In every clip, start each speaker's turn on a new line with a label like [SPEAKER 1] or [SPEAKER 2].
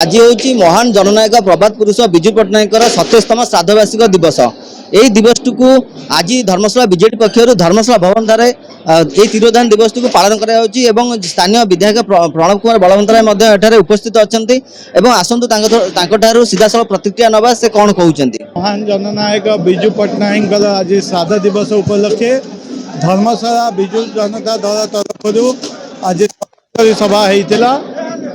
[SPEAKER 1] आज हूँ महान जननायक प्रभात पुरुष विजु पट्टनायक 27तम श्राद्धवार्षिक दिवस। यही दिवस को आज धर्मशाला बीजेडी पक्षर धर्मशाला भवन ठारे ये तिरोधान दिवस को पालन कर स्थानीय विधायक प्रणव कुमार बलवंतराय उपस्थित अच्छा आसतु सीधा साल प्रतिक्रिया नवा से कौन कहते।
[SPEAKER 2] महान जननायक विजु पट्टनायक आज श्राद्ध दिवस उपलक्षे धर्मशाला विजु जनता दल तरफ आज सभा होता।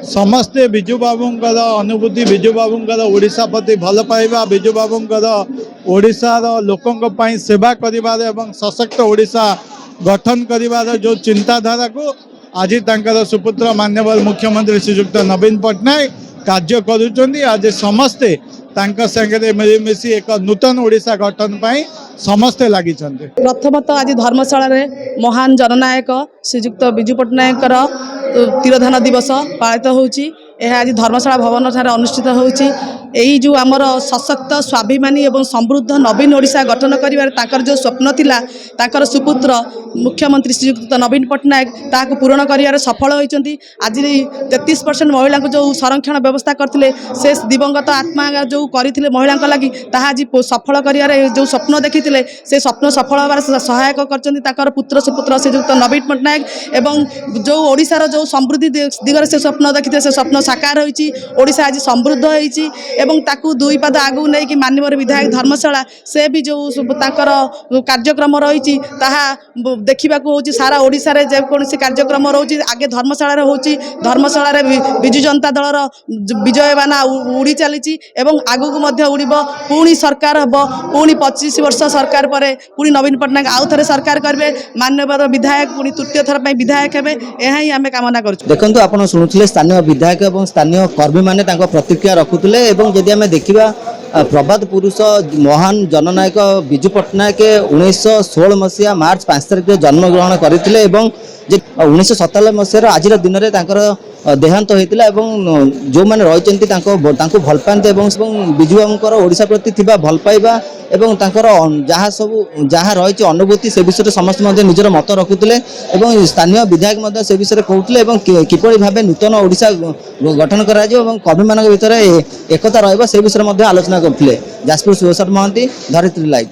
[SPEAKER 2] समस्ते विजु बाबूंकर अनुभूति, विजु बाबूंकर ओडिशा प्रति भल पाइबा, विजु बाबूंकर ओडिशार लोकों पाई सेवा करिवार एवं सशक्त ओडिशा गठन करिवार जो चिंताधारा को आज तांकर सुपुत्र माननीय मुख्यमंत्री श्रीयुक्त नवीन पट्टनायक कार्य करुचंदी। आज समस्ते तांका संगे मिलिमिशि एक नूतन ओडिशा गठन पाई समस्ते लगी।
[SPEAKER 3] प्रथमत आज धर्मशाला रे महान जननायक श्रीयुक्त विजु पट्टनायक तिरोधान दिवस पालित होउची। यह आज धर्मशाला भवन ठारे अनुष्ठित होउची। यही जो आमर सशक्त स्वाभिमानी एवं समृद्ध नवीन ओडिशा गठन करिवार ताकर जो स्वप्न थिला ताकर सुपुत्र मुख्यमंत्री श्रीयुक्त नवीन पट्टनायक ताको पूर्ण करिवार सफल होइचंती। आज 33% महिला को जो संरक्षण व्यवस्था करथिले से दिवंगत आत्मा जो करथिले महिला लागि ताहा आज सफल करिवार जो स्वप्न देखिथिले से स्वप्न सफल होबार सहायक करचंती ताकर पुत्र सुपुत्र श्रीयुक्त नवीन पट्टनायक एवं जो ओडिशार जो समृद्धि दिगरे से स्वप्न देखिथिले से स्वप्न साकार होइची। ओडिशा आज समृद्ध होइची एवं ताकू दुई पाद आगू नहीं कि माननीय विधायक धर्मशाला से भी जो ताकर कार्यक्रम रही देखा सारा ओडिशा रे जेकोसी कार्यक्रम रोची आगे धर्मशाला होची। धर्मशाला विजु जनता दलर विजय बाना उड़ी चली आगू को उड़ब पुणी सरकार हम पुणी 25 वर्ष सरकार पर पुणी नवीन पट्टनायक आउ थे सरकार करेंगे माननीय विधायक पुणी तृतीय थर विधायक हे यही आम कामना कर।
[SPEAKER 1] देखो आप शुणुले स्थानीय विधायक और स्थानीय कर्मी मैंने प्रतिक्रिया रखुले। जदि आम देखा प्रभात पुरुष महान जननायक विजु पट्टनायक 1916 मसीहा मार्च 5 तारिख जन्म ग्रहण करते 1997 मसीहार आज दिन में देहांत होता जो मैंने रही भल पाते विजु बाबूर ओडिशा प्रति भल पाइबा एवं जहाँ सब जहाँ रही अनुभूति से विषय समस्त निजर मत रखुले स्थानीय विधायक से विषय कहते किपरि भाव नूतन ओडिशा गठन कर कर्मी मान भर एकता रहा से विषय आलोचना करते। जाजपुर सुरेश महांती, धरित्री लाइव।